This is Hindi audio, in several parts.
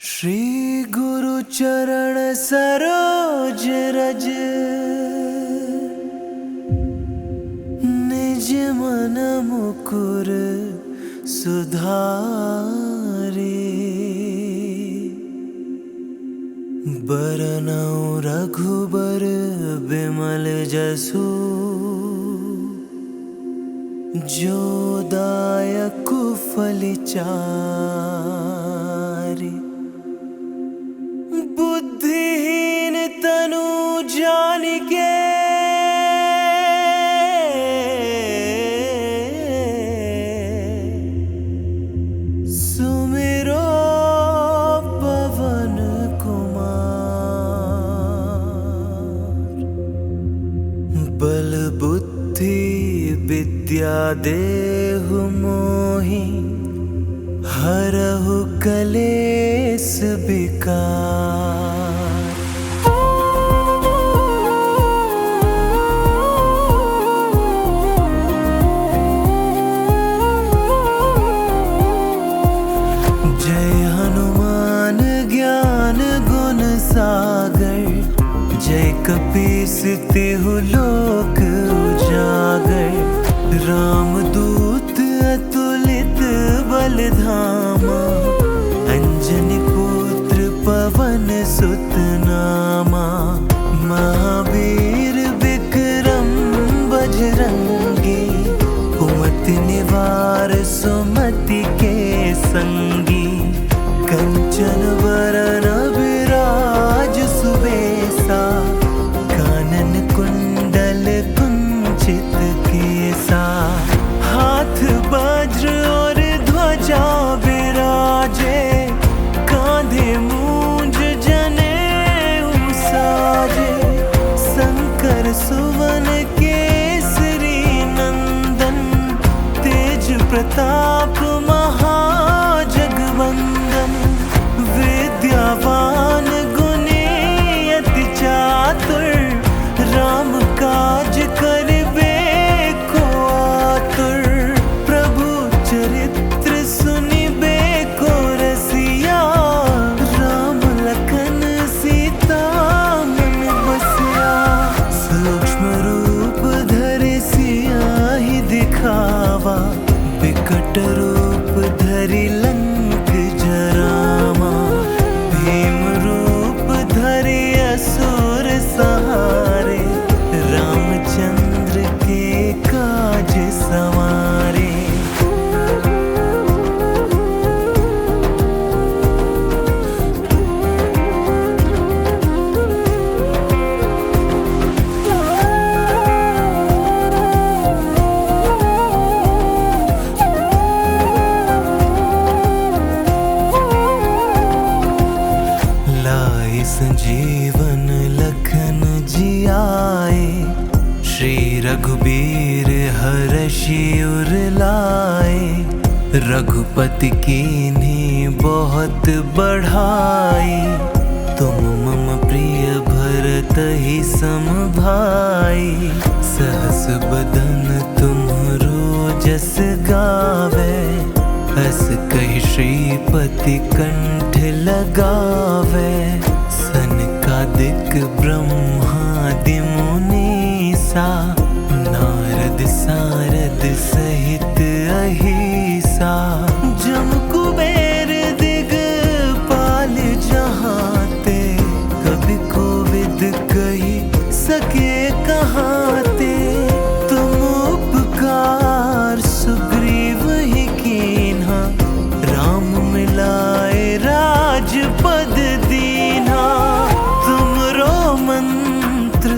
श्री गुरु चरण सरोज रज, निज मन मुकुर सुधारे। बरनउँ रघुबर बिमल जसु, जो दायक फल चारि। बुद्धिहीन तनु जानिके, सुमिरो पवन कुमार। बल बुद्धि विद्या देहु मोहि, हरहु कलेस विकार। जय हनुमान ज्ञान गुण सागर, जय कपीस तिहु लोक उजागर। रामदूत अतुलित बल धामा, अंजनी पुत्र पवन सुत नामा। महावीर विक्रम बजरंगी, कुमति निवार सुमति के संगी। कंचन वरन विराज सुबेसा, कानन कुंडल कुंचित केसा। हाथ वज्र और ध्वजा विराजे, कांधे मूंज जनेऊ साजे। शंकर सुवन केसरी नंदन, तेज प्रताप महाजगवंदन। विद्यावान गुणी अति चातुर, राम काज करिबे को आतुर। प्रभु चरित्र सुनिबे को रसिया, राम लखन सीता मन बसिया। सूक्ष्म रूप धरि सियाहि दिखावा, विकट रूप धरि लंक जरावा। भीम रूप धरि असुर सहारे, रामचंद्र के काज सवारे। संजीवन लखन जियाए, श्री रघुबीर हरषि उर लाए। रघुपति कीन्ही बहुत बढ़ाई, तुम मम प्रिय भरतहि सम भाई। सहस बदन तुम्हरो जस गावे, अस कहि श्रीपति कंठ लगावे। सनकादिक ब्रह्मादि मुनीसा, नारद सारद सहित अहिसा। जम कुबेर दिगपाल जहाते, कवि कोविद कहि सके कहाते। तुम उपकार सुग्रीव ही कीन्हा, राम मिलाए राजपद दीन्हा। तुमरो मंत्र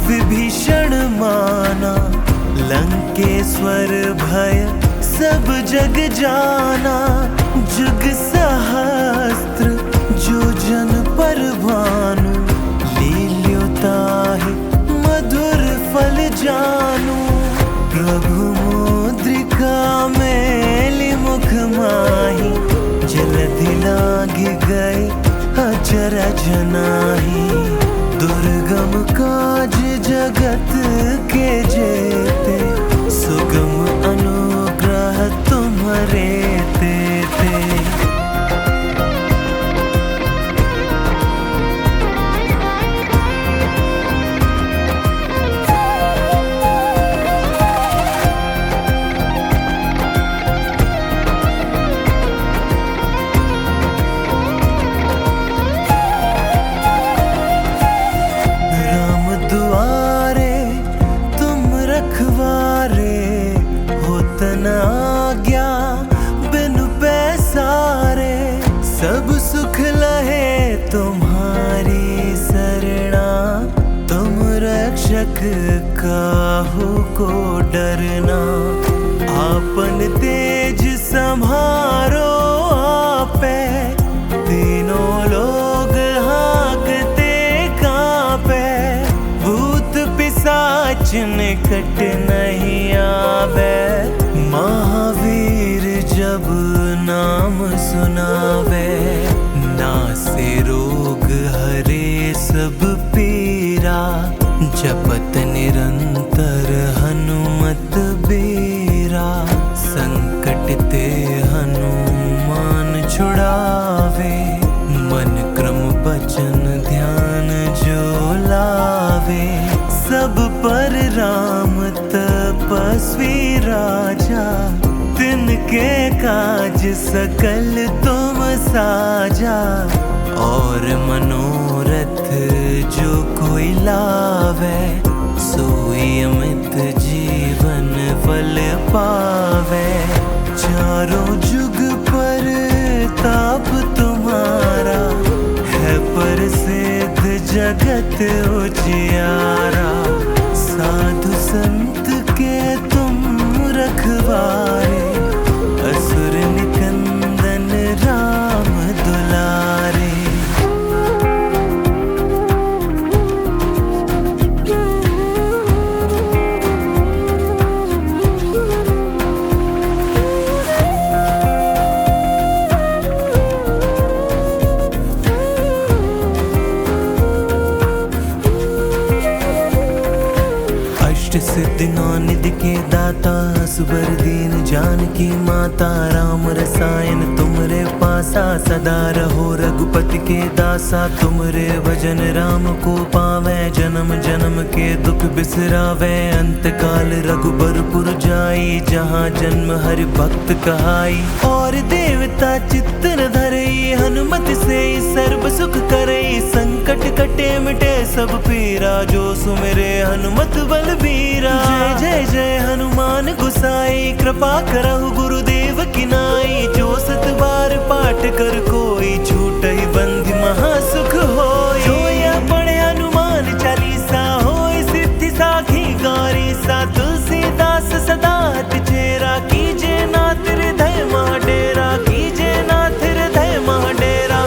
विभीषण माना, लंकेश्वर भय सब जग जाना। जुग सहस्त्र जो जन पर भानु, लील्यो ताहि मधुर फल जानू। प्रभु मुद्रिका मेलि मुख माहि, जलधि लांघि गए अचरज नाही। दुर्गम काज जगत के जेते, सुगम अनुग्रह तुम्हरे तेते। सुख लहे तुम्हारी शरणा, तुम रक्षक काहू को डरना। आपन तेज संभारो आपे, तीनों लोग हाँकते कांपे। भूत पिशाच निकट नहीं आवे, महावीर जब नाम सुनावे। नासे रोग हरे सब पीरा, जपत निरंतर हनुमत बीरा। संकट ते हनुमान छुड़ावे, मन क्रम वचन ध्यान जो लावे। सब पर राम तपस्वी राजा, तिनके काज सकल तुम साजा। और मनोरथ जो कोई लावे, सोई अमित जीवन फल पावे। चारों जुग पर ताप तुम्हारा, है प्रसिद्ध जगत उजियारा। साधु संत के तुम रखवारे, असुर निकंदन राम दुलारे। सिद्धि नौ निधि के दाता, असबर दीन जानकी माता। राम रसायन तुमरे पासा, सदा रहो रघुपति के दासा। तुमरे भजन राम को पावे, जन्म जन्म के दुख बिसरावे। अंत काल रघुबरपुर जाई, जहाँ जन्म हरि भक्त कहाई। और देवता चित्त न धरई, हनुमत से सर्व सुख करई। संकट कटे मिटे सब पीरा, जो सुमिरे हनुमत बलबीरा। जय जय जय हनुमान गोसाई, कृपा करहु गुरुदेव की नाई। जो सत बार पाठ कर कोई, छूटहि बंधि महासुख होई। जो यह पढ़े हनुमान चालीसा, होय सिद्धि साखी गौरीसा। तुलसीदास सदा हत चेरा, कीजे नाथ हृदय मह डेरा। कीजे नाथ हृदय मह डेरा।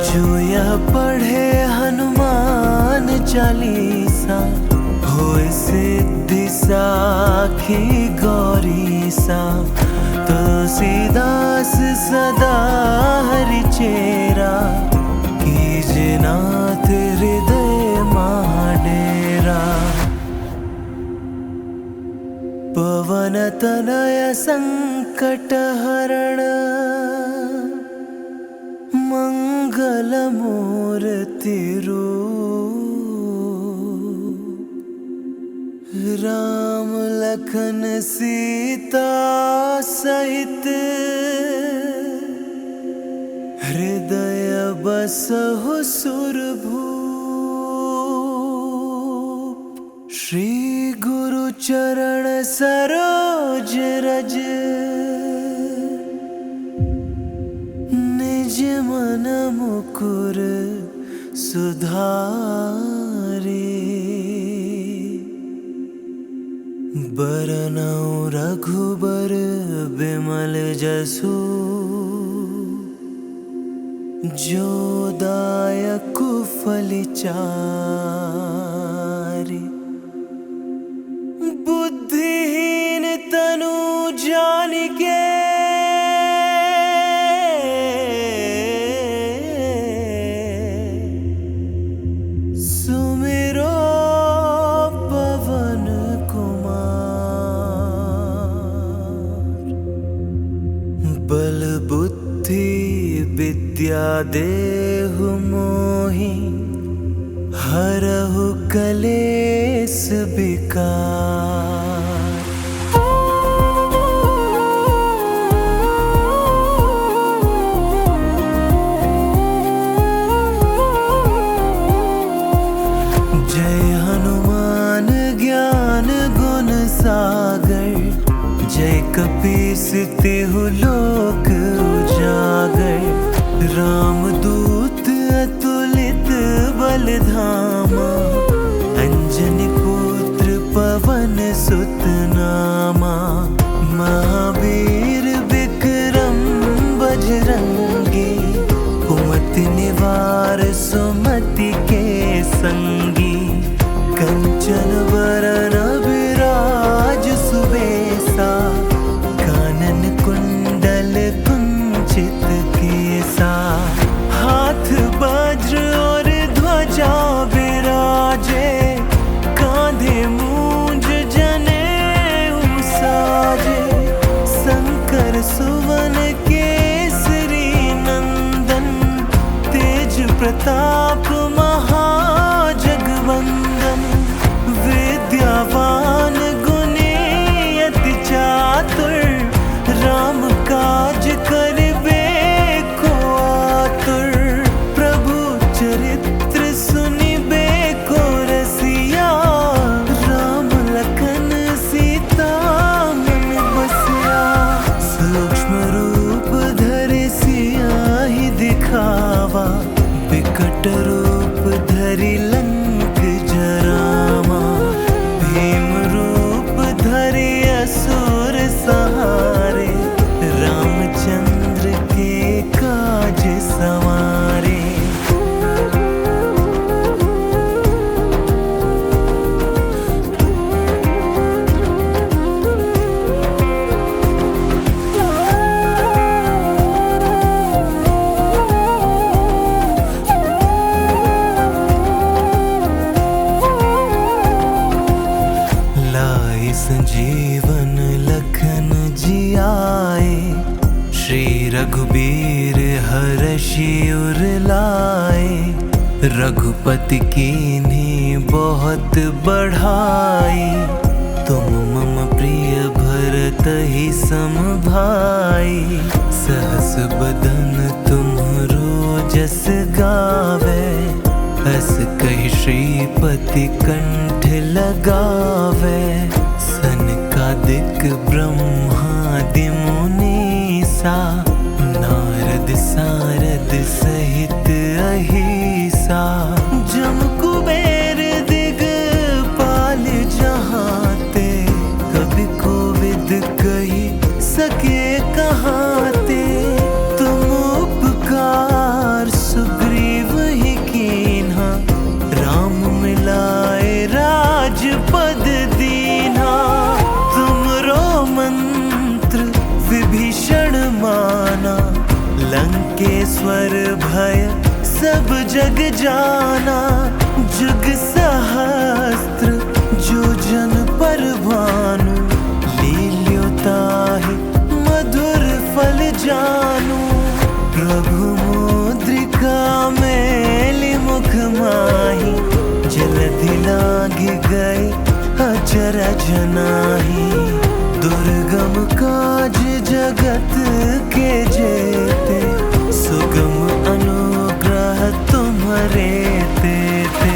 जो यह पढ़े हनुमान चालीसा, होय सिद्धि साखी गौरीसा। तुलसीदास सदा हरि चेरा, कीजे नाथ हृदय मह डेरा। पवन तनय संकट हरण, मंगल मूर्ति रूप। राम लखन सीता सहित, हृदय बसहु सुरभूप। श्री गुरु चरण सरोज रज, निज मन मुकुर सुधारे। बरनउँ रघुबर बिमल जसु, जो दायक फल चारि। बुद्धिहीन तनु जानिके, सुमिरो पवन कुमार। बल बुद्धि विद्या देहु मोहि, हरहु कलेस विकार। जय हनुमान ज्ञान गुण सागर, जय कपीस तिहु लोक उजागर। राम परिवार सुमति के संगी, कंचन वरन विराज सुबेसा, कानन कुंडल कुंचित केसा, हाथ वज्र और ध्वजा विराजे, कांधे मूंज जनेऊ साजे, शंकर सुवन केसरी नंदन, तेज प्रताप महाजगवंदन, विद्यावान गुणी अति चातुर, राम काज करिबे को आतुर, प्रभु चरित्र सुनिबे को रसिया, राम लखन सीता मन बसिया, सूक्ष्म रूप धरि सियाहि दिखावा, विकट रूप धरि लंक जरावा, भीम रूप धरि असुर सहारे, रामचंद्र के काज सवारे। संजीवन लखन जियाए, श्री रघुबीर हरषि उर लाए, रघुपति कीन्ही बहुत बढ़ाई, तुम मम प्रिय भरतहि सम भाई, सहस बदन तुम्हरो जस गावे, अस कहि श्रीपति कंठ लगावे, सनकादिक ब्रह्मादि मुनीसा, नारद सारद सहित अहिसा, जम कुबेर दिगपाल जहाते, कवि कोविद कहि सके कहाते, तुम उपकार सुग्रीव ही कीन्हा, राम मिलाए राजपद दीन्हा, तुमरो मंत्र विभीषण माना, लंकेश्वर भय सब जग जाना, जुग सहस्त्र जो जन पर भानु, लील्यो ताहि मधुर फल जानू, प्रभु मुद्रिका मेलि मुख माहि, जलधि लांघि गए अचरज नाही, दुर्गम काज जगत के जेते, सुगम अनुग्रह तुम्हरे तेते।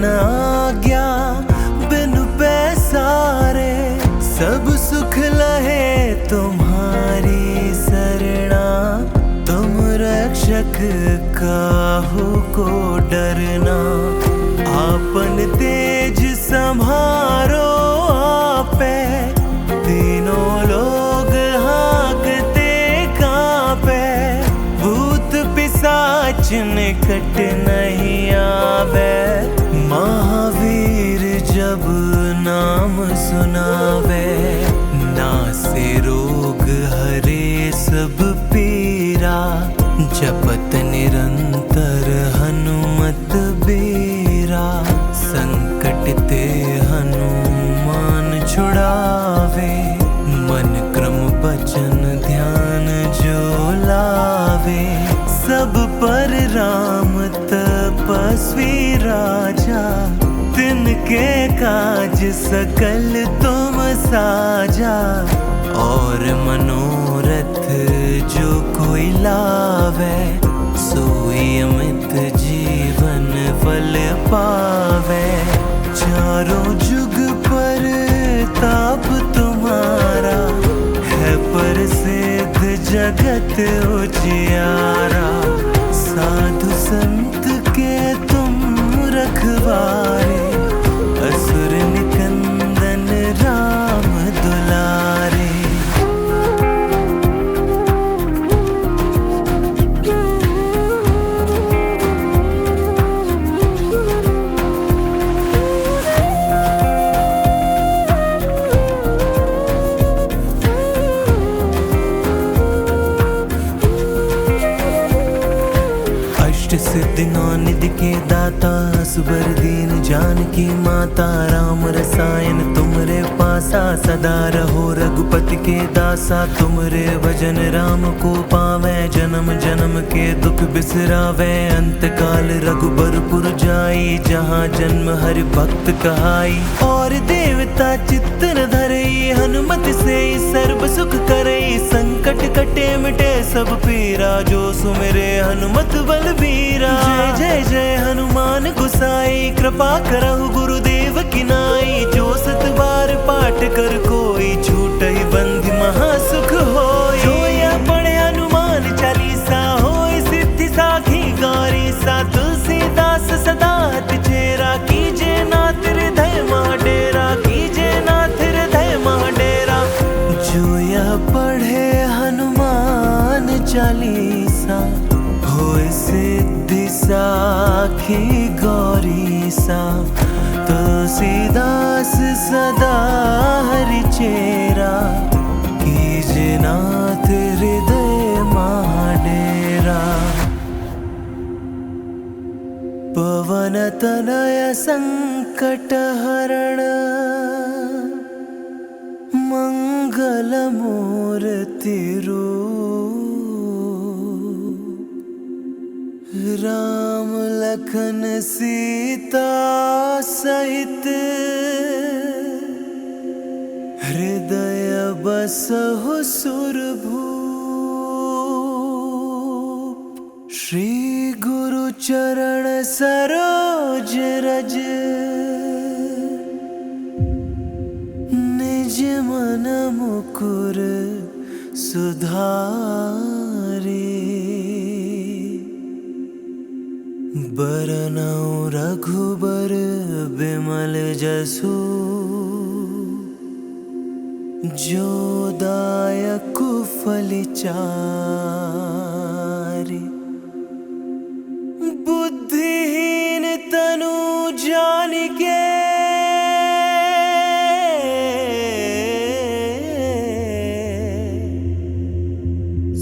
आज्ञा बिनु पैसारे, सब सुख लहे तुम्हारी सरना, तुम रक्षक काहू को डरना, आपन तेज सम्हारो आपे, तीनों लोग हाँकते कांपे, भूत पिशाच निकट नहीं आवे, महावीर जब नाम सुनावे, नासे रोग हरे सब पीरा, जपत निरंतर हनुमत बीरा, संकट ते हनुमान छुड़ावे, मन क्रम बचन ध्यान जो लावे, सब पर राम तपस्वी राजा, तिनके काज सकल तुम साजा, और मनोरथ जो कोई लावे, सोई अमित जीवन फल पावे। चारों जुग पर ताप तुम्हारा है, प्रसिद्ध जगत उजियारा। साधु संत के तुम रखवारे, असुर निकंदन राम दुलारे। सिद्धि नौ निधि के दाता, असबर दीन जानकी माता। राम रसायन तुमरे पासा, सदा रहो रघुपति के दासा। तुमरे भजन राम को पावे, जन्म जन्म के दुख बिसरावे। अंत काल रघुबरपुर जाई, जहाँ जन्म हरि भक्त कहाई। और देवता चित्त न धरई, हनुमत से सर्व सुख करई। संकट कटे मिटे सब पीरा, जो सुमिरे हनुमत बलबीरा। जय जय जय हनुमान गोसाई, कृपा करहु गुरुदेव की नाई। जो सत बार पाठ कर कोई, छूटहि बंधि महासुख होई। जो यह पढ़े हनुमान चालीसा, होय सिद्धि साखी गौरीसा। तुलसीदास सदा तिचेरा, कीजे नाथ हृदय मह डेरा। कीजे नाथ हृदय मह डेरा। जो यह पढ़े हनुमान चालीसा, होय सिद्धि साखी गौरीसा। तुलसीदास सदा हरि चेरा, कीजे नाथ हृदय मह डेरा। पवन तनय संकट हरण, मंगल मूर्ति रूप। राम लखन सीता सहित, हृदय बसहु सुरभूप। श्री गुरु चरण सरोज रज, निज मन मुकुर सुधारी। बरनउँ रघुबर बिमल जसु, जो दायक फल चारि। बुद्धिहीन तनु जानिके,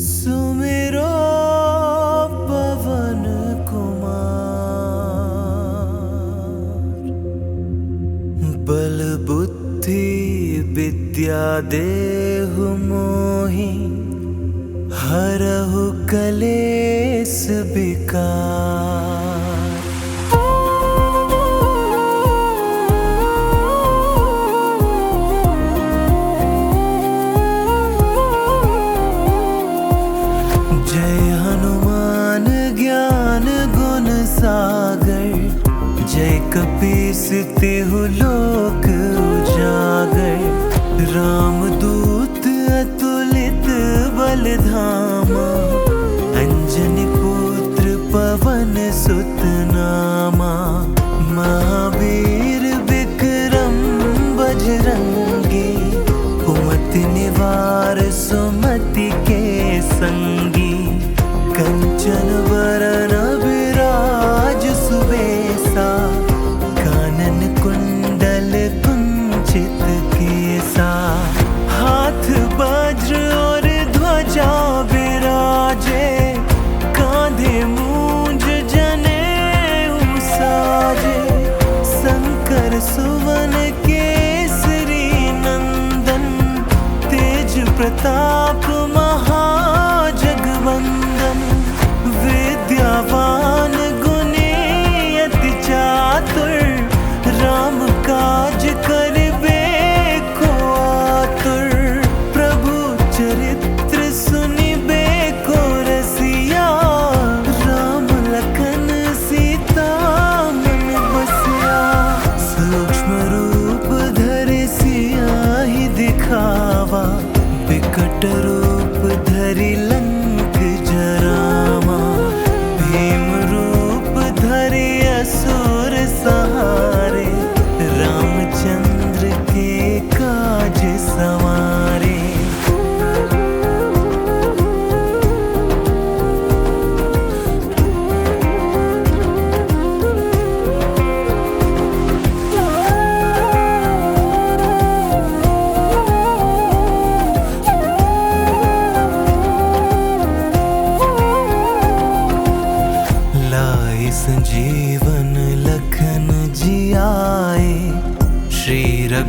सुमिरो पवन बल बुद्धि विद्या देहु मोहि, हरहु कलेस विकार। जय हनुमान ज्ञान गुण सागर, जय कपीस तिहु लोक उजागर। रामदूत अतुलित बल धामा, अंजनी पुत्र पवन सुत नामा। महावीर विक्रम बजरंगी, कुमति निवार सुमति के संगी। कंचन वरन विराज सुबेसा, कानन कुंडल कुंचित केसा। हाथ वज्र और ध्वजा विराजे, कांधे मूंज जनेऊ साजे। संग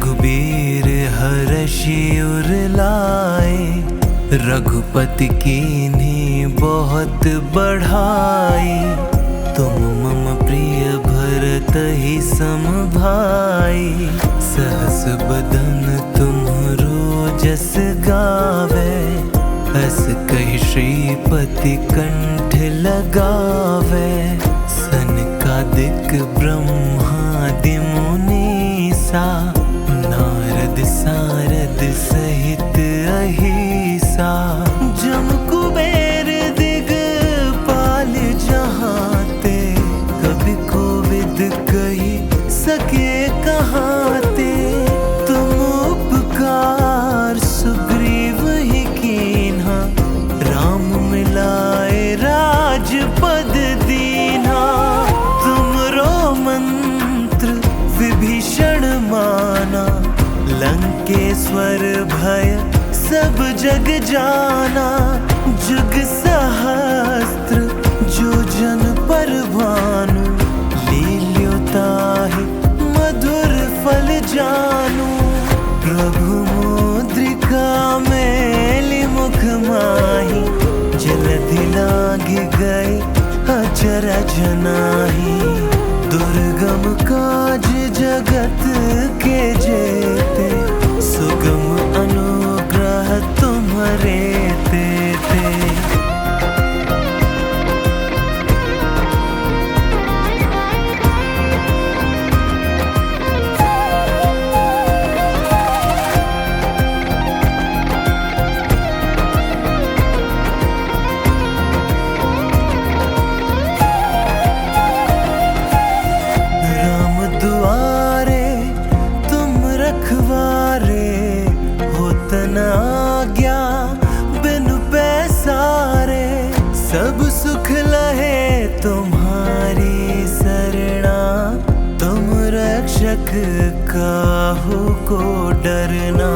रघुबीर हर्षि उर लाए, रघुपति कीन्ही बहुत बढ़ाई। तुम मम प्रिय भरत ही सम भाई, सहस बदन तुम्हरो जस गावे। अस कहि श्रीपति कंठ लगावे, सनकादिक ब्रह्मादि मुनीसा। नारद सारद सहित अहिसा, जम कुबेर दिगपाल जहाँ ते। कवि कोविद कही सके कहाँ ते, तुम उपकार सुग्रीव ही कीन्हा। राम मिलाए राजपद दीन्हा, तुमरो मंत्र विभीषण माना। लंकेश्वर भय सब जग जाना, जुग सहस्त्र जो जन पर भानु। लील्यो ताहि मधुर फल जानू, प्रभु मुद्रिका मेलि मुख माहि। जलधि लांघि गए अचरज नाहि, दुर्गम काज जगत के जेते। सुगम अनुग्रह तुम्हरे तेते। आज्ञा बिनु पैसारे, सब सुख लहे तुम्हारी शरणा। तुम रक्षक काहू को डरना,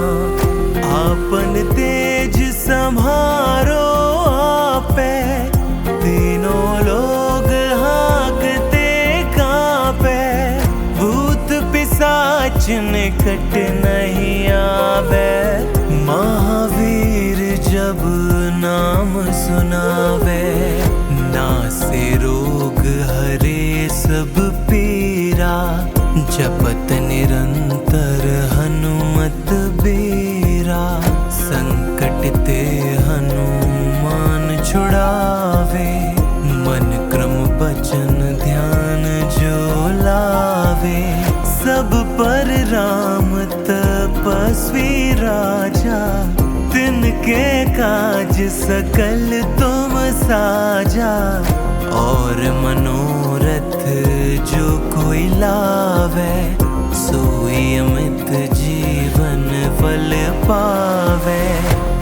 आपन तेज सम्हारो आपे। तीनों लोग हाँकते कांपे, भूत पिशाच निकट नहीं आवे। महावीर जब नाम सुनावे, नासे रोग हरे सब पीरा। जपत निरंतर हनुमत बीरा, संकट ते हनुमान छुड़ावे। मन क्रम बचन ध्यान जो लावे, सब पर राम तपस्वी राजा। तिनके काज सकल तुम साजा, और मनोरथ जो कोई लावे। सोई अमित जीवन फल पावे,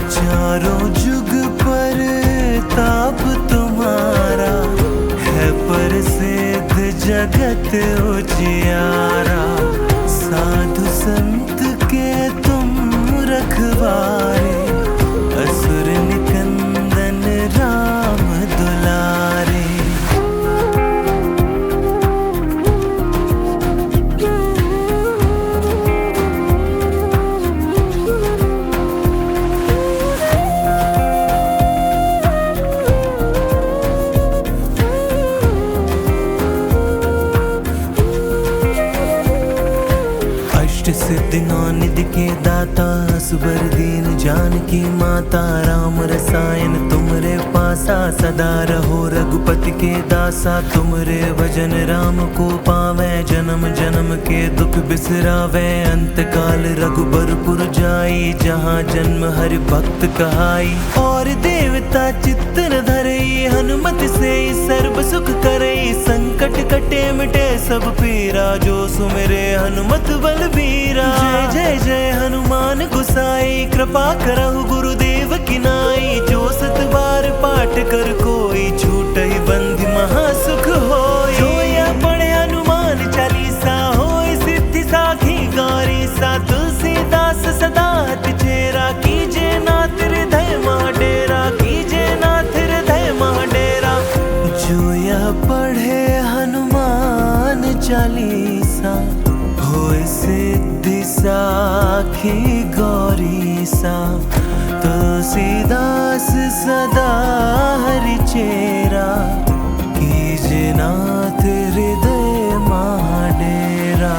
चारों जुग पर ताप तुम्हारा। है प्रसिद्ध जगत उजियारा, साधु संत के तुम रखवारे। असुर निकंदन राम दुलारे। सिद्धि नौनिधि के दाता, असबर दीन जानकी माता। राम रसायन तुमरे पासा, सदा रहो रघुपति के दासा। तुमरे भजन राम को पावे, जन्म जन्म के दुख बिसरावे। अंत काल रघुबरपुर जाई, जहाँ जन्म हरि भक्त कहाई। और देवता चित्त न धरई, हनुमत से सर्व सुख करई। संकट कटे मिटे सब पीरा, जो सुमिरे हनुमत बलबीरा। जय जय जय हनुमान गोसाई, कृपा करहु गुरुदेव की नाई। जो सत बार पाठ कर कोई, छूटहि बंधि महासुख होई। जो यह पढ़े हनुमान चालीसा, होय सिद्धि साखी गौरी सा। तुलसीदास सदा हत चेरा, कीजे नाथ हृदय मह डेरा। कीजे नाथ हृदय मह डेरा। जो यह पढ़े हनुमान चालीसा, होय सिद्धि साखी गौरी सा तुलसीदास सदा हरि चेरा कीजे नाथ हृदय महाडेरा।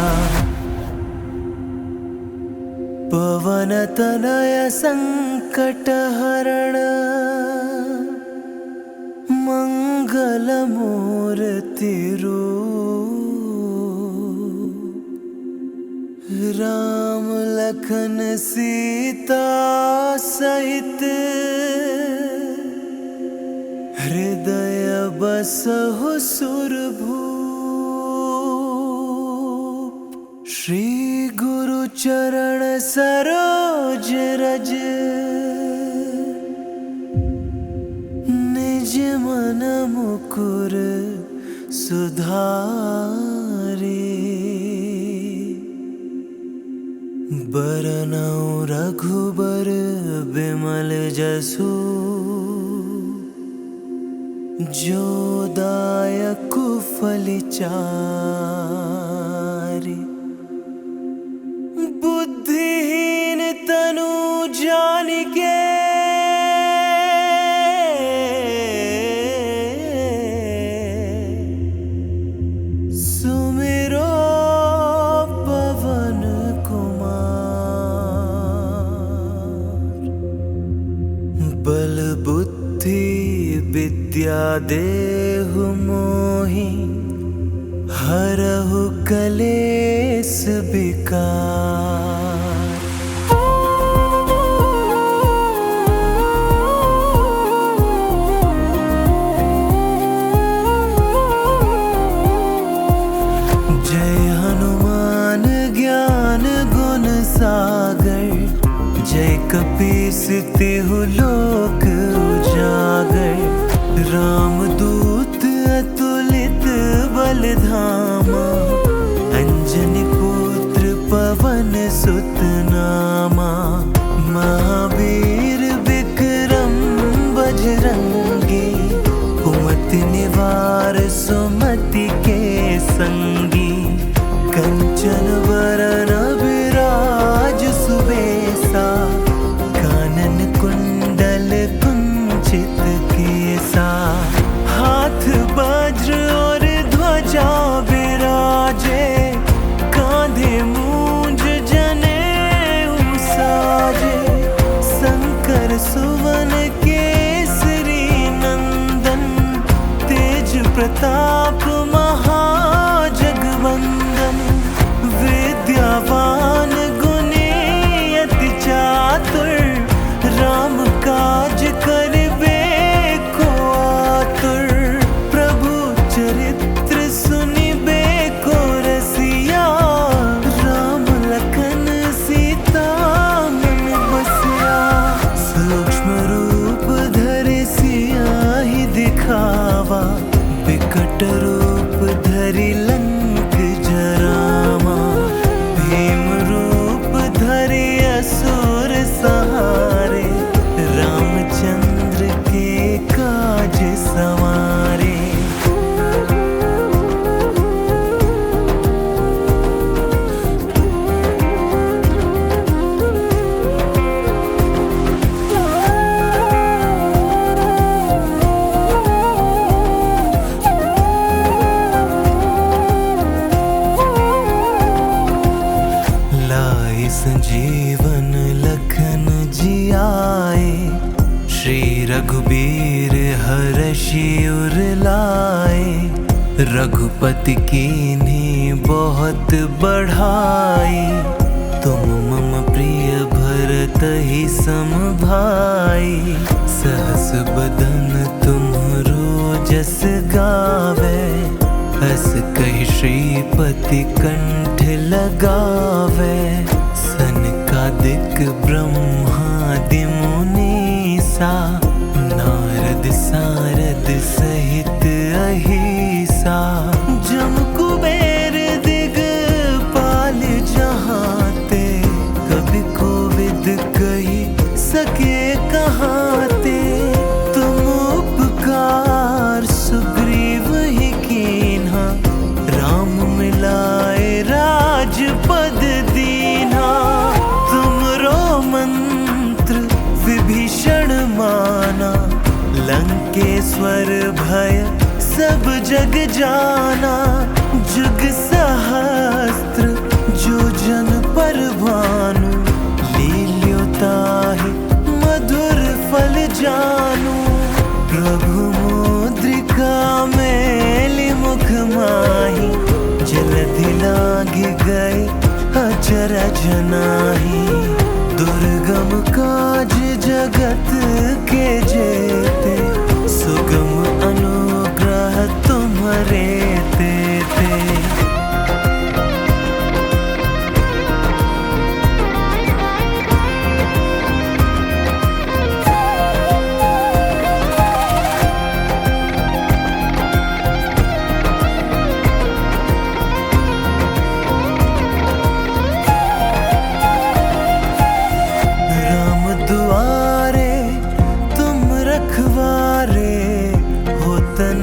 पवन तनय संकट हरण मंगल मूर्ति राम लखन सीता सहित हृदय बसहु सुरभूप। श्री गुरु चरण सरोज रज निज मन मुकुर सुधारी। बरनउँ रघुबर बिमल जसु जो दायक फलचारि। बुद्धिहीन तनु जानिके सुमिरो पवन कुमार। बल बुद्धि विद्या देहु मोहि हरहु कलेस विकार। जय हनुमान ज्ञान गुण सागर जय कपीस तिहु लोक उजागर। रामदूत अतुलित बल धामा अंजनी पुत्र पवन सुत नामा। महावीर विक्रम बजरंगी कुमति निवार सुमति के संगी। कंचन वरन विराज सुबेसा कानन कुंडल कुंचित केसा। हाथ वज्र और ध्वजा विराजे कांधे मूंज जनेऊ साजे। शंकर सुवन केसरी नंदन तेज प्रताप महाजगवंदन। विद्यावान गुणी अति चातुर राम काज करिबे को आतुर। प्रभु चरित्र सुनिबे को रसिया राम लखन सीता मन बसिया। सूक्ष्म रूप धरि सियाहि दिखावा विकट रूप धरि लंक जरावा। भीम रूप धरि असुर सहारे रामचंद्र के काज सवारे। संजीवन लखन जियाए श्री रघुबीर हरषि उर लाए। रघुपति कीन्ही बहुत बढ़ाई तुम मम प्रिय भरतहि सम भाई। सहस बदन तुम्हरो जस गावे अस कहि श्रीपति कंठ लगावे। सनकादिक ब्रह्मादि मुनीसा नारद सारद सहित अहिसा। जम कुबेर दिगपाल जहाते कवि कोविद कहि सके कहाते। तुम उपकार सुग्रीव ही कीन्हा राम मिलाए राजपद दी। स्वर भय सब जग जाना, जुग सहस्त्र जो जन पर भानु, लील्योताहि मधुर फल जानू। प्रभु मुद्रिका मेलि मुख माही, जलधि लागी गए अचरज नाही। दुर्गम काज जगत के जेते, सुगम अनुग्रह तुम्हारे तेते।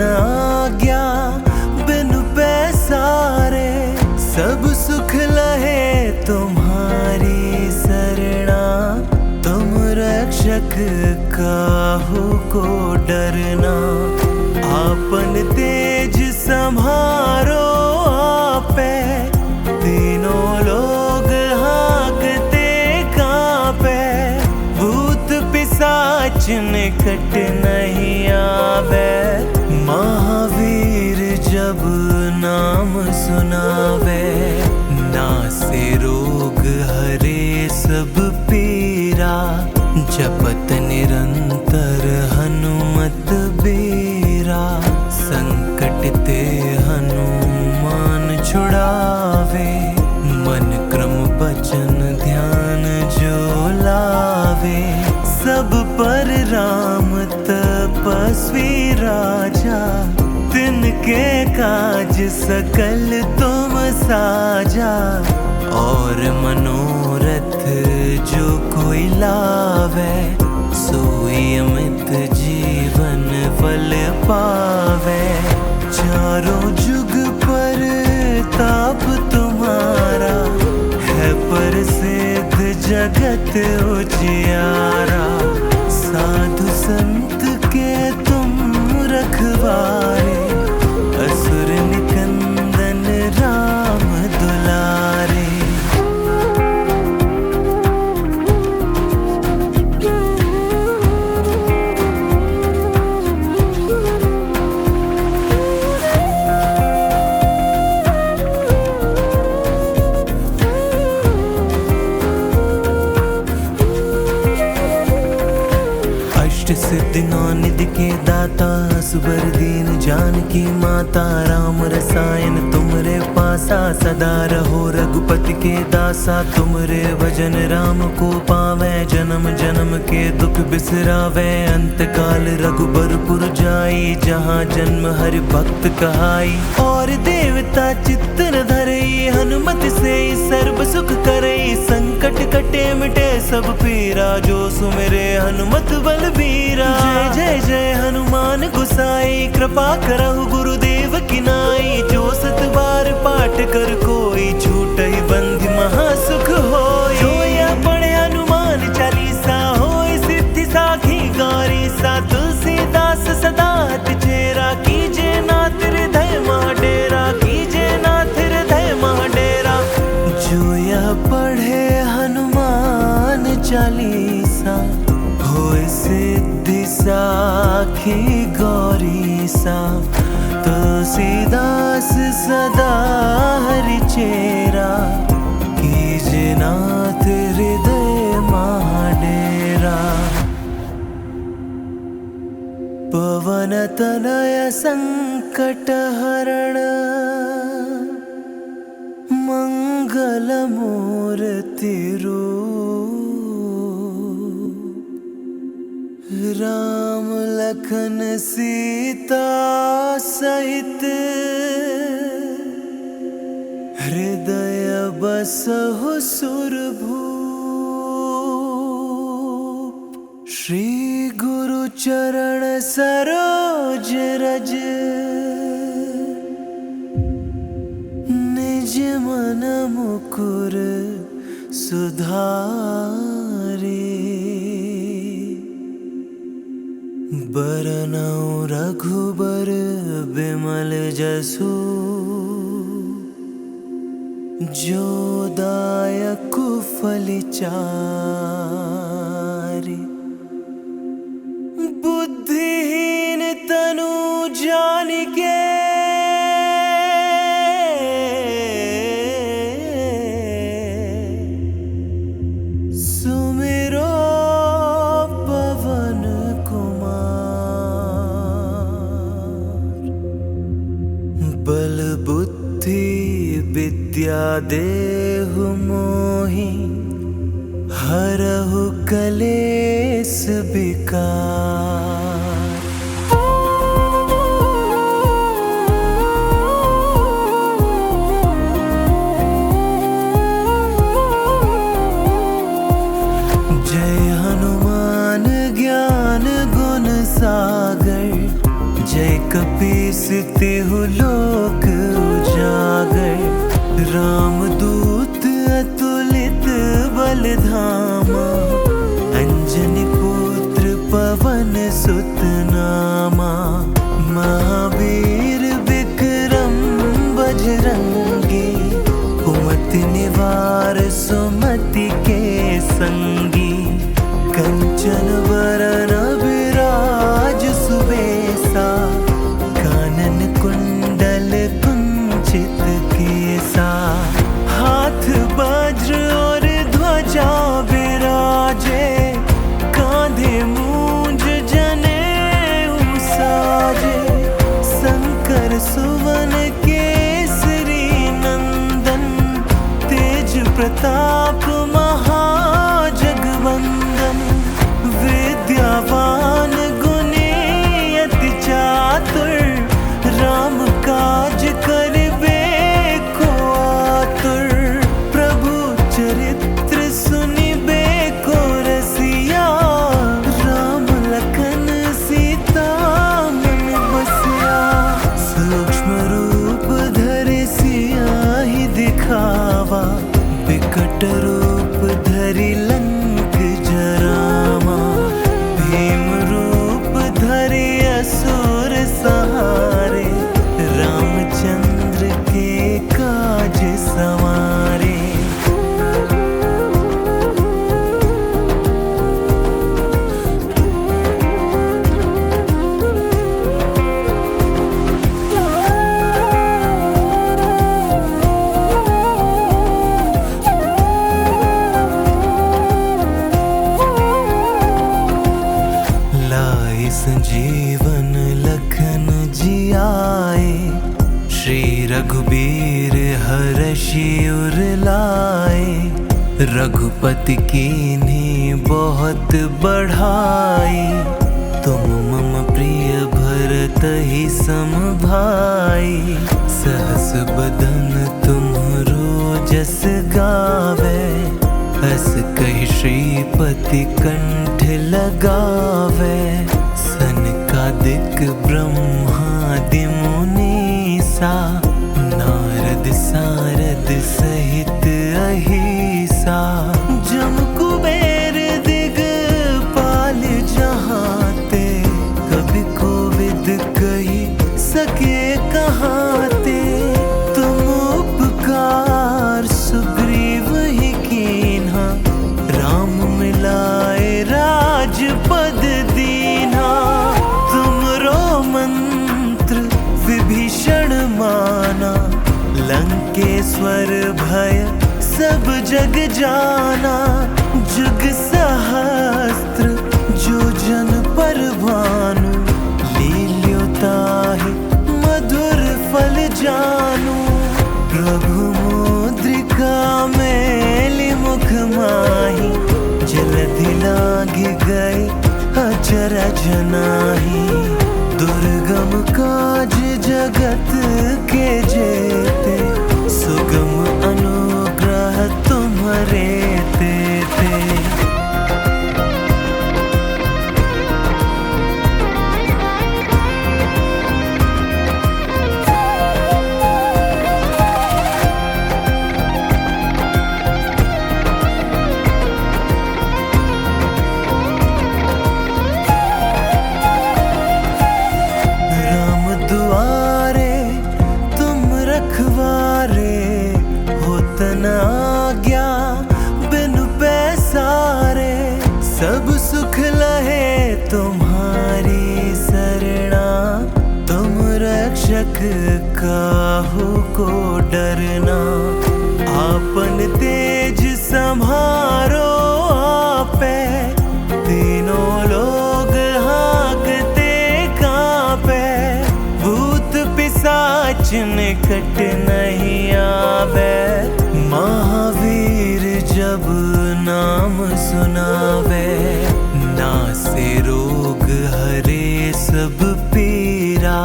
आज्ञा बिनु पैसारे, सब सुख लहे तुम्हारी शरणा। तुम रक्षक काहू को डरना, आपन तेज सम्हारो आपे। तीनों लोग हाँकते कांपे, भूत पिशाच निकट नहीं आवे। महावीर जब नाम सुनावे, नासे रोग हरे सब पीरा। जपत निरंतर हनुमत बीरा, संकट ते हनुमान छुड़ावे। मन क्रम वचन ध्यान जो लावे, सब पर राम तपस्वी राजा। तिनके काज सकल तुम साजा, और मनोरथ जो कोई लावे। सोई अमित जीवन फल पावे, चारों जुग पर ताप तुम्हारा। है प्रसिद्ध जगत उजियारा, साधु संत के तुम रखवारे। असुर निकंदन राम दुलारे। सिद्धि नौ निधि के दाता, असबर दीन जानकी माता। राम रसायन तुमरे पासा, सदा रहो रघुपति के दासा। तुमरे भजन राम को पावे, जन्म जन्म के दुख बिसरावे। अंत काल रघुबरपुर जाई, जहाँ जन्म हरि भक्त कहाई। और देवता चित्त न धरई, हनुमत से सर्व सुख करई। संकट कटे मिटे सब पीरा, जो सुमिरे हनुमत बलबीरा। जय जय जय हनुमान गोसाई, कृपा करहु गुरुदेव की नाई। जो सत बार पाठ कर कोई, छूटहि बंधि महासुख होई। जो यह पढ़े हनुमान चालीसा, होई सिद्धि साखी गौरीसा। तुलसीदास सदा हत चेरा, कीजे नाथ हृदय मह डेरा। कीजे नाथ हृदय मह डेरा। जो यह पढ़े हनुमान चालीसा, होय सिद्धि साखी गौरीसा। तुलसीदास सदा हरि चेरा, कीजे नाथ हृदय मह डेरा। पवन तनय संकट हरण, मंगल मूर्ति रूप। राम लखन सीता सहित, हृदय बसहु सुरभूप। श्री गुरु चरण सरोज रज, निज मन मुकुर सुधारे। बरनौ रघुबर बिमल जसु, जो दायक फल चारि। बुद्धिहीन तनु जानिके, सुमिरो पवन कुमार। बल बुद्धि विद्या देहु मोहि, हरहु कलेस विकार। जय हनुमान ज्ञान गुण सागर, जय कपीस तिहु लोक उजागर। रामदूत अतुलित बल धामा, अंजनी पुत्र पवन सुत नामा। महावीर विक्रम बजरंगी, कुमति निवार सुमति के संगी। कंचन वरन विराज सुबेसा, कानन कुंडल कुंचित केसा। हाथ वज्र और ध्वजा विराजे, कांधे मूंज जनेऊ साजे। शंकर सुवन केसरी नंदन, तेज प्रताप महाजगवंदन। विद्यावान गुणी अति चातुर, राम काज करिबे को आतुर। प्रभु चरित्र सुनिबे को रसिया, राम लखन सीता मन बसिया। सूक्ष्म रूप धरि सियाहि दिखावा, विकट रूप धरि लंक जरावा। भीम रूप धरि असुर सहारे, रामचंद्र के काज सवारे। लाए संजीवन लखन जियाए, श्री रघुबीर हरषि उर लाए। रघुपति कीन्ही बहुत बढ़ाई, तुम मम प्रिय भरतहि सम भाई। सहस बदन तुम्हरो जस गावे, अस कहि श्रीपति कंठ लगावे। सनकादिक ब्रह्मादि मुनीसा, नारद सारद सहित अहिसा। जम कुबेर दिगपाल जहाते, कवि कोविद कहि सके कहाते। तुम उपकार सुग्रीव ही कीन्हा, राम मिलाए राजपद दीन्हा। तुमरो मंत्र विभीषण माना, लंकेश्वर भय सब जग जाना। जुग सहस्त्र जो जन पर भानु, लील्यो ताहि मधुर फल जानू। प्रभु मुद्रिका मेलि मुख माहि, जलधि लांघि गए अचरज नाही। दुर्गम काज जगत के जेते, सुगम अनुग्रह तुम्हरे तेते। जग काहू को डरना, आपन तेज संभारो आपे, तीनों लोग हाँकते कांपे, भूत पिशाच निकट नहीं आवे, महावीर जब नाम सुनावे, नासे रोग हरे सब पीरा,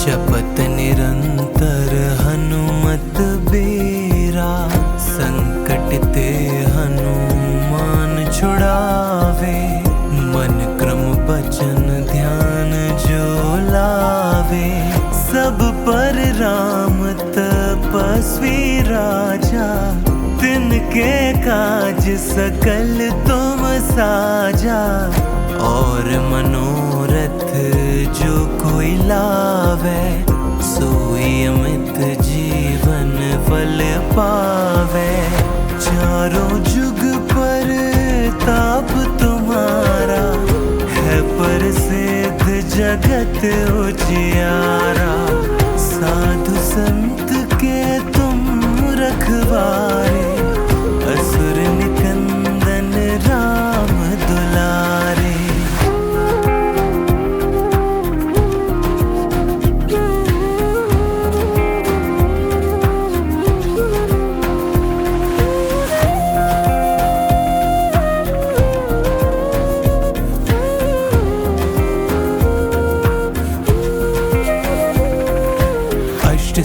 जपत निरंतर हनुमत बीरा, संकट ते हनुमान छुड़ावे, मन क्रम बचन ध्यान जो लावे, सब पर राम तपस्वी राजा, तिनके काज सकल तुम साजा, और मनोरथ जो कोई लावे, सोई अमित जीवन फल पावे, चारों जुग पर ताप तुम्हारा, है प्रसिद्ध जगत उजियारा, साधु संत के तुम रखवारे, असुर निकंदन राम दुलारे।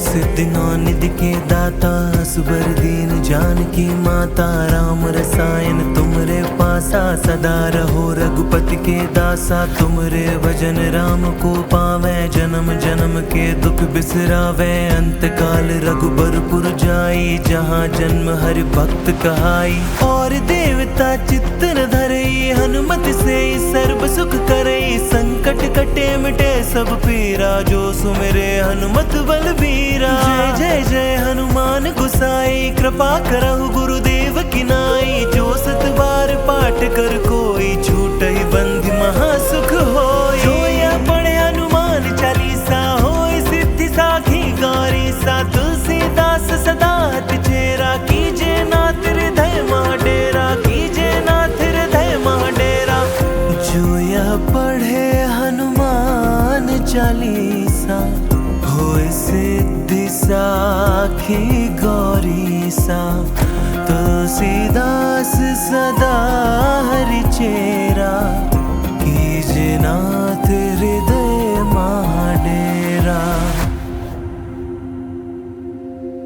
सिद्धि नौ निधि के दाता, असबर दीन जानकी माता, राम रसायन तुमरे पासा, सदा रहो रघुपति के दासा, तुमरे भजन राम को पावे, जन्म जन्म के दुख बिसरावे, अंत काल रघुबरपुर जाई, जहाँ जन्म हरि भक्त कहाई, और देवता चित्त न धरई, हनुमत से सर्व सुख करई, संकट कटे मिटे सब पीरा, जो सुमिरे हनुमत बलबीरा, जय जय जय हनुमान गोसाई, कृपा करहु गुरुदेव की नाई, जो सत बार पाठ कर कोई, छूटहि बंधि महासुख होई, जो यह पढ़े हनुमान चालीसा, होय सिद्धि साखी गौरी सा, तुलसीदास सदा चेरा, कीजे नाथ हृदय मह डेरा, कीजे नाथ हृदय मह डेरा, जो यह पढ़े हनुमान चालीसा, होय सिद्धि साखी गौरी सा, तुलसीदास सदा हरि चेरा, कीजे नाथ हृदय मह डेरा,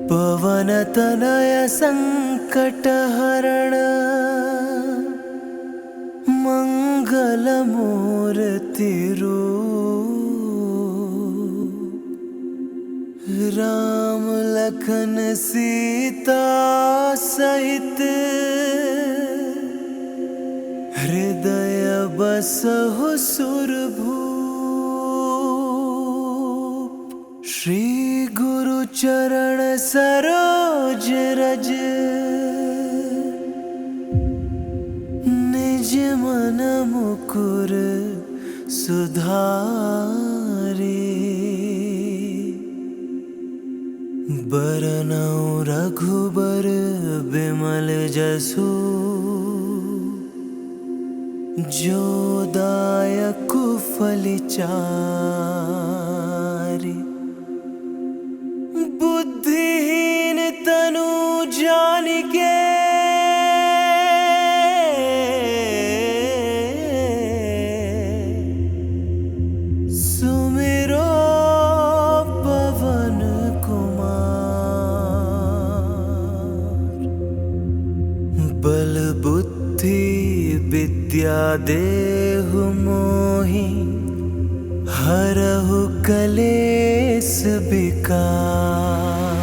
पवन तनय संकट हरण, मंगल मूर्ति रूप, राम लखन सीता सहित, हृदय बसहु सुरभूप, श्री गुरु चरण सरोज रज, निज मन मुकुर सुधारे, बरनउँ रघुबर बिमल जसु, जो दायक फल चारि, बुद्धिहीन तनु जानिके, सुमिरो पवन कुमार, बल बुद्धि विद्या देहु मोहि, हरहु कलेस विकार,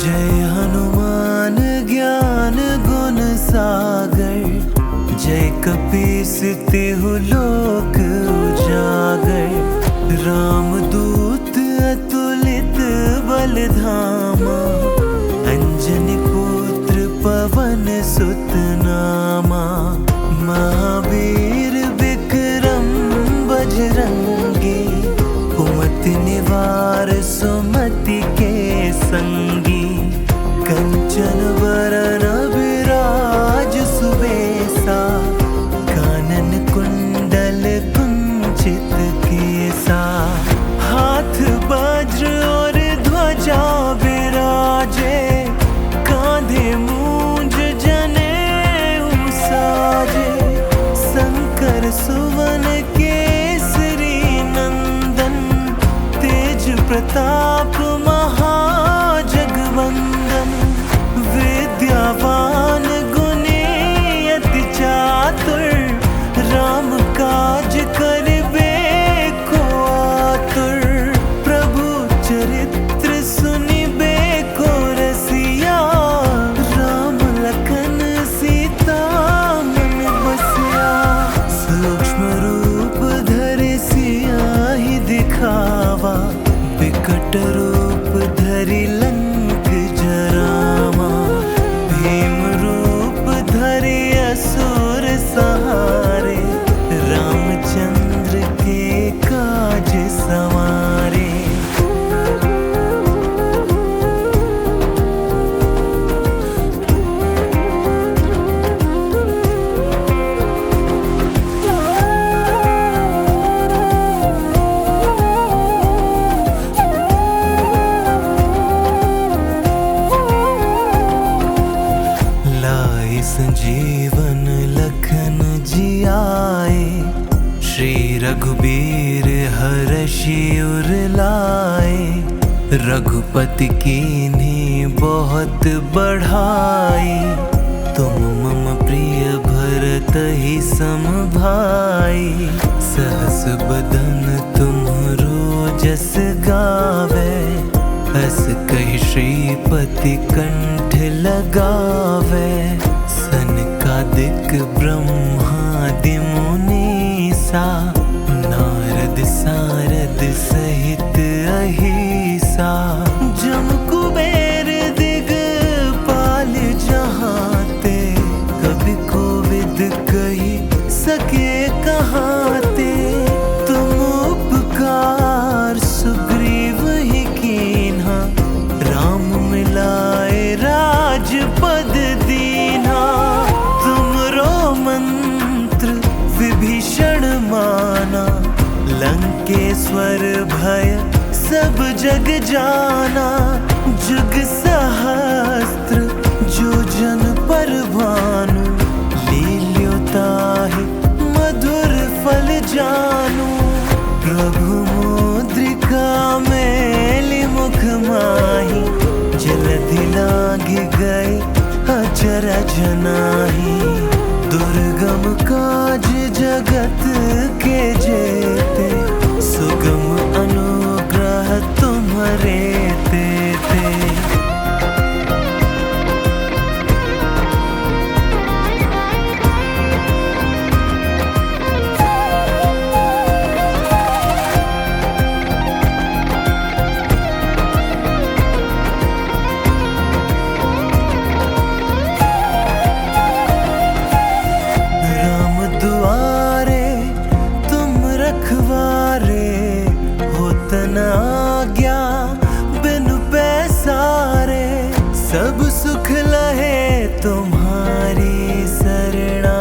जय हनुमान ज्ञान गुण सागर, जय कपीस तिहु लोक उजागर, रामदूत अतुलित बल धामा, अंजनी पुर चित के सा। हाथ वज्र और ध्वजा विराजे, कांधे मूंज जनेऊ साजे। शंकर सुवन केसरी नंदन, तेज प्रताप महाजगवंदन। विद्यावान गुणी अति चातुर, राम काज करिबे को आतुर। प्रभु चरित्र सुनिबे को रसिया, राम लखन सीता मन बसिया। सूक्ष्म रूप धरि सियाहि दिखावा, विकट रूप धरि लंक जरावा। भीम रूप धरि असुर सहारे, रामचंद्र के काज सवारे। संजीवन लखन जियाए, श्री रघुबीर हरषि उर लाए। रघुपति कीन्ही बहुत बढ़ाई, तुम मम प्रिय भरतहि सम भाई। सहस बदन तुम्हरो जस गावे, अस कहि श्रीपति कंठ लगावे। सनकादिक ब्रह्मादि मुनीसा, नारद सारद सहित अहिसा। जम कुबेर दिगपाल जहाते, कवि कोविद कहि सके कहाते। तुम उपकार सुग्रीव ही कीन्हा, राम मिलाए राजपद दीन्हा। तुमरो मंत्र विभीषण माना, लंकेश्वर भय सब जग जाना। जुग सहस्त्र जो जन पर भानु, लील्यो ताहि मधुर फल जानू। प्रभु मुद्रिका मेलि मुख माहि, जलधि लांघि गए अचरज नाहि। दुर्गम काज जगत के जेते, सुगम अनुग्रह तुम्हरे तेते। आज्ञा बिनु पैसारे, सब सुख लहे तुम्हारी शरणा।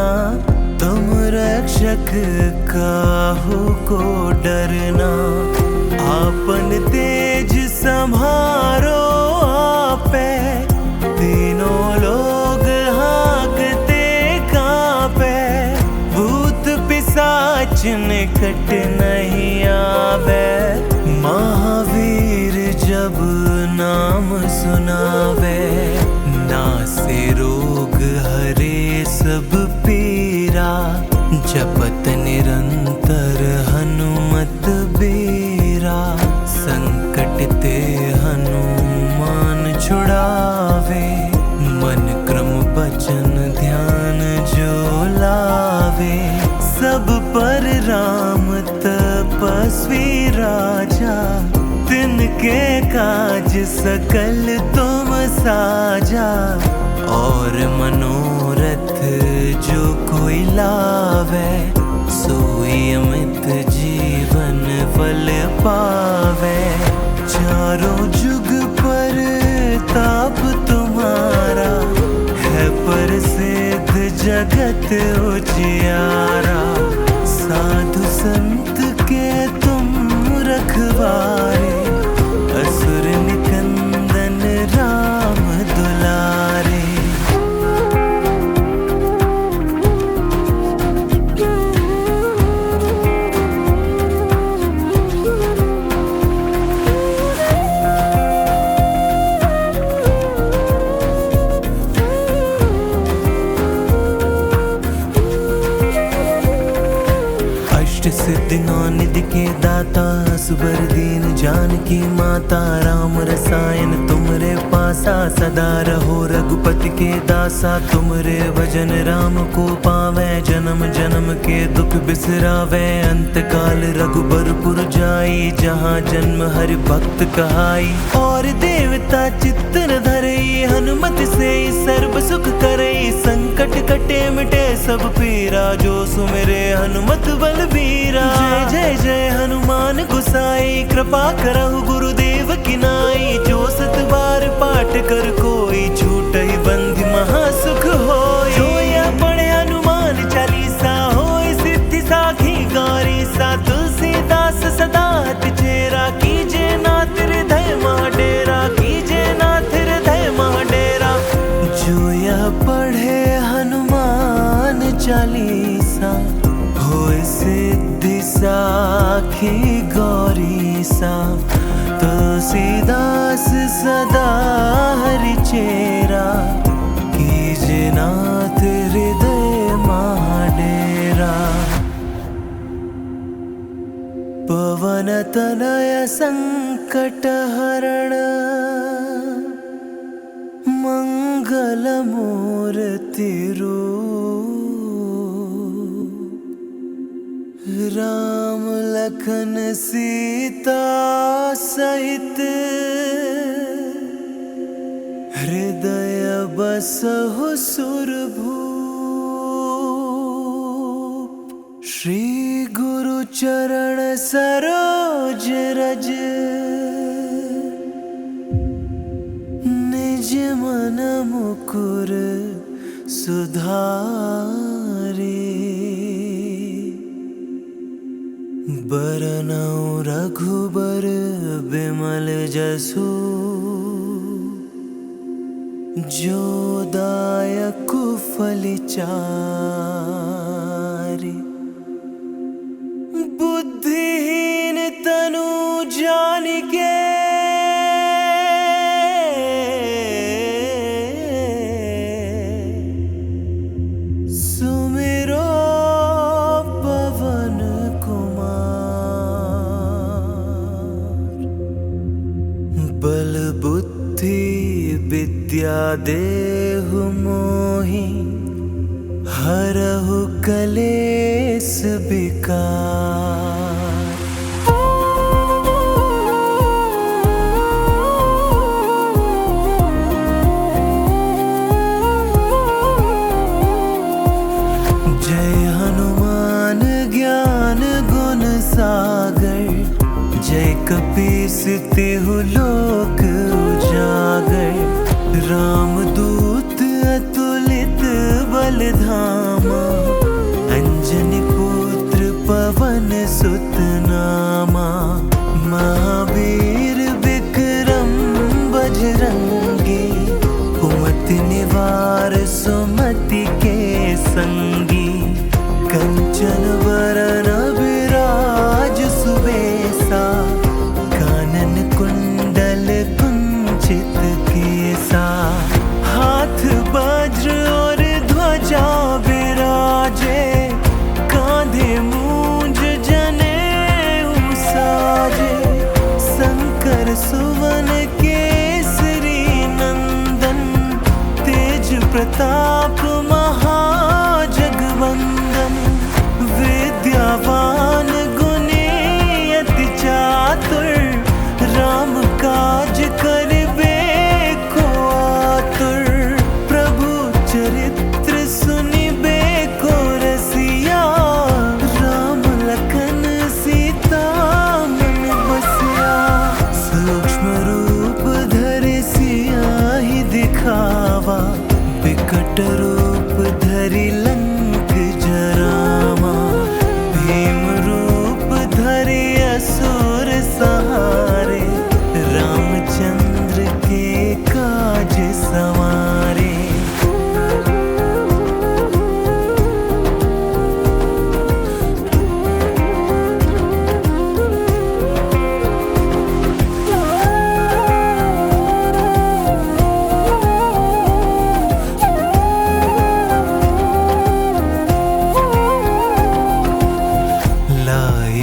तुम रक्षक काहू को डरना, आपन तेज सम्हारो आपे। तीनों लोग हाँकते कांपे, भूत पिशाच निकट नहीं आवे। महावीर जब नाम सुनावे, नासे रोग हरे सब पीरा। जपत निरंतर हनुमत बीरा, संकट ते हनुमान छुड़ावे। मन क्रम वचन ध्यान जो लावे, सब पर राम तपस्वी राजा। तिनके काज सकल तुम साजा, और मनोरथ जो कोई लावे। सोई अमित जीवन फल पावे, चारों जुग पर ताप तुम्हारा। है प्रसिद्ध जगत उजियारा, साधु संत इष्ट सिद्धि नौ निधि के दाता असबर दीन जानकी माता राम रसायन तुमरे पासा सदा रहो रघुपति के दासा तुमरे भजन राम को पावे जन्म जन्म के दुख बिसरावे अंत काल रघुबरपुर जाई जहाँ जन्म हरि भक्त कहाई और देवता चित्त न धरई हनुमत से सर्व सुख करई संकट कटे मिटे सब पीरा जो सुमिरे हनुमत बलबीरा जय जय जय हनुमान गोसाई कृपा करहु गुरुदेव की नाई जो सत बार पाठ कर कोई छूटहि बंधि महासुख होई जो यह पढ़े हनुमान चालीसा होई सिद्धि साखी गौरी सा तुलसीदास सदा हत चेरा कीजे नाथ हृदय मह डेरा कीजे नाथ हृदय मह डेरा जो यह पढ़े हनुमान चालीसा होए सिद्धि साखी गौरी सा तुलसीदास सदा हरि चेरा कीजे नाथ हृदय मह डेरा पवन तनय संकट हरण मंगल मूर्ति रूप राम लखन सीता सहित हृदय बसहु सुरभूप श्री गुरु चरण सरोज रज निज मन मुकुर सुधारे बरनउँ रघुबर बिमल जसु जो दायक फल चारि बुद्धिहीन तनु जानिके सुमिरो पवन बल बुद्धि विद्या देहु मोहि हरहु कलेस विकार जय हनुमान ज्ञान गुण सागर जय कपीस तिहु लोक उजागर रामदूत अतुलित बल धामा अंजनी पुत्र पवन सुत नामा महावीर विक्रम बजरंगी कुमति निवार सुमति के संगी कंचन वरन विराज सुबेसा कानन कुंडल कुंचित केसा हाथ वज्र और ध्वजा विराजे कांधे मूंज जनेऊ साजे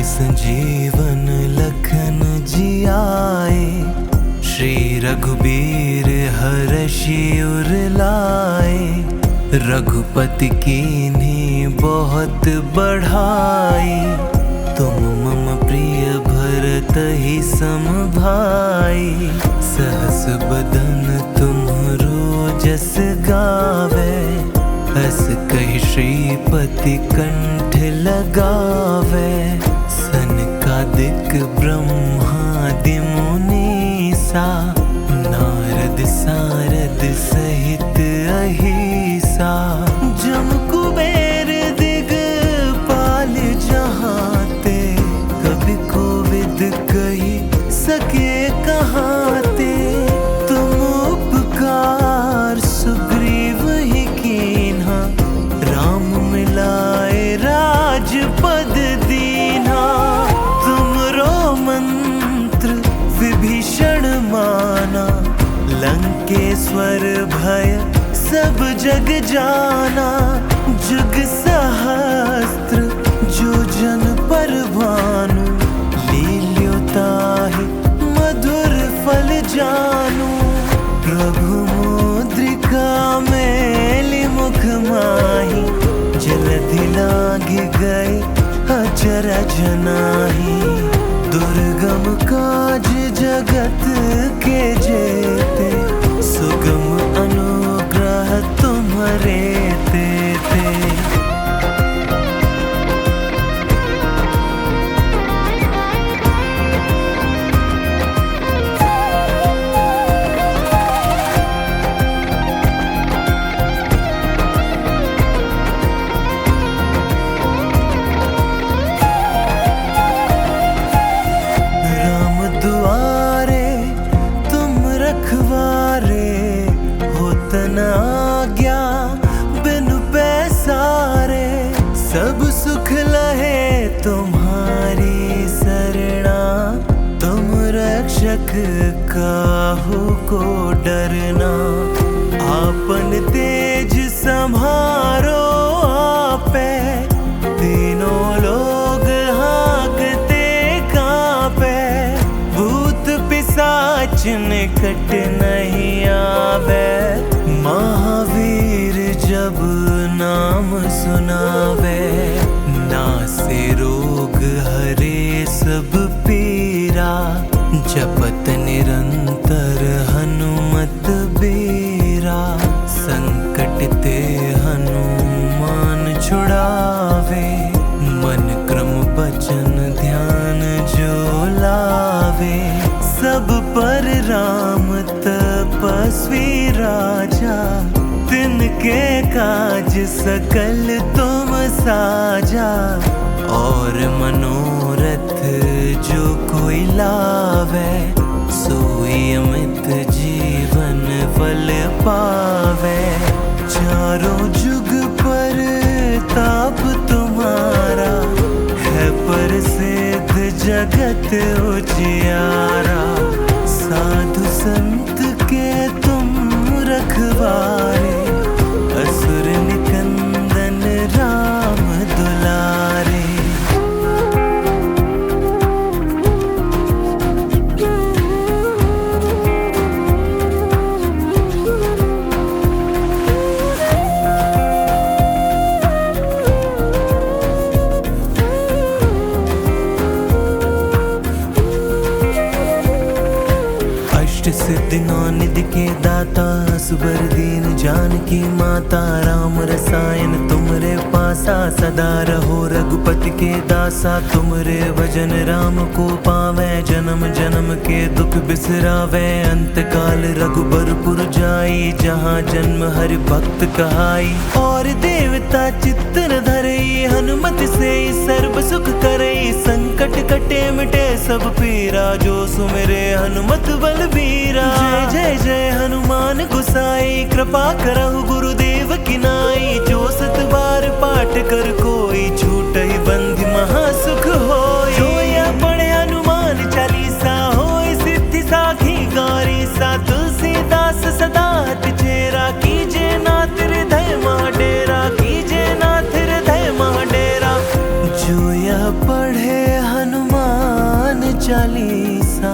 संजीवन लखन जियाए, श्री रघुबीर हरषि उर लाए। रघुपति कीन्ही बहुत बढ़ाई, तुम मम प्रिय भरतहि सम भाई। सहस बदन तुम्हरो जस गावे, अस कहि श्रीपति कंठ लगावे। सनकादिक ब्रह्मादि मुनीसा, नारद सारद सहित अहिसा। जम कुबेर दिगपाल जहाते, कवि कोविद कहि सके कहाते। तुम उपकार सुग्रीव ही कीन्हा, राम मिलाए राजपद दीन्हा। तुमरो मंत्र विभीषण माना, लंकेश्वर भय सब जग जाना। जुग सहस्त्र जो जन पर भानु, लील्यो ताहि मधुर फल जानू। प्रभु मुद्रिका मेलि मुख माहि, जलधि लांघि गए अचरज नाहि। दुर्गम काज जगत के जेते, सुगम अनुग्रह तुम्हरे तेते। राम दुआरे तुम रखवारे, होत न आज्ञा बिनु पैसारे। सब सुख लहे तुम्हारी सरना, तुम रक्षक काहू को डरना। आपन तेज सम्हारो आपे, तीनों लोग हाँकते कांपे। भूत पिशाच निकट नहीं आवे, महावीर जब नाम सुनावे। नासे रोग हरे सब पीरा, जपत निरंतर हनुमत बीरा। संकट ते हनुमान छुड़ावे, मन क्रम वचन ध्यान जो लावे। सब पर राम तपस्वी राजा, तिनके काज सकल तुम साजा। और मनोरथ जो कोई लावे, सोई अमित जीवन फल पावे। चारों जुग पर ताप तुम्हारा, है प्रसिद्ध जगत उजियारा। साधु संत के तुम रखवारे, असुर निकंदन राम दुलारे। सिद्धि नौ निधि के दाता, सुबर दीन जानकी माता। राम रसायन तुमरे पासा, सदा रहो रघुपति के दासा। तुमरे भजन राम को पावे, जन्म जन्म के दुख बिसरावे। अंत काल रघुबरपुर जाई, जहाँ जन्म हरि भक्त कहाई। और देवता चित्त न धरई, हनुमत से सर्व सुख करई। संकट कटे मिटे सब पीरा, जो सुमिरे हनुमत बलबीरा। जय जय जय हनुमान गोसाई, कृपा करहु गुरुदेव की नाई। जो सत बार पाठ कर कोई, छूटहि बंधि महासुख होई। जो यह पढ़े हनुमान चालीसा, होय सिद्धि साखी गौरीसा। तुलसीदास सदा तिचेरा, कीजे नाथ हृदय मह डेरा। कीजे नाथ हृदय मह डेरा। जो यह पढ़े चालीसा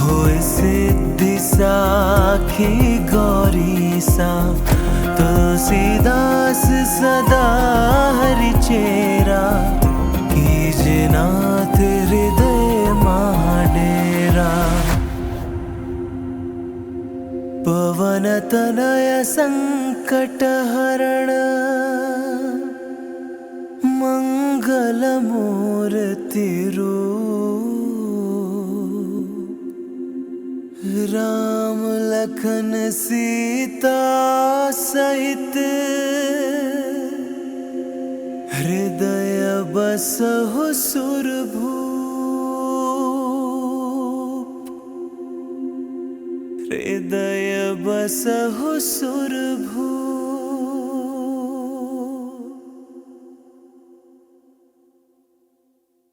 होए सिद्धि साखी गौरी सा तुलसीदास सदा हरि चेरा कीजे नाथ हृदय महाडेरा। पवन तनय संकट हरण मंगल मूर्ति राम लखन सीता सहित हृदय बसहु सुरभूप। हृदय बसहु सुरभूप।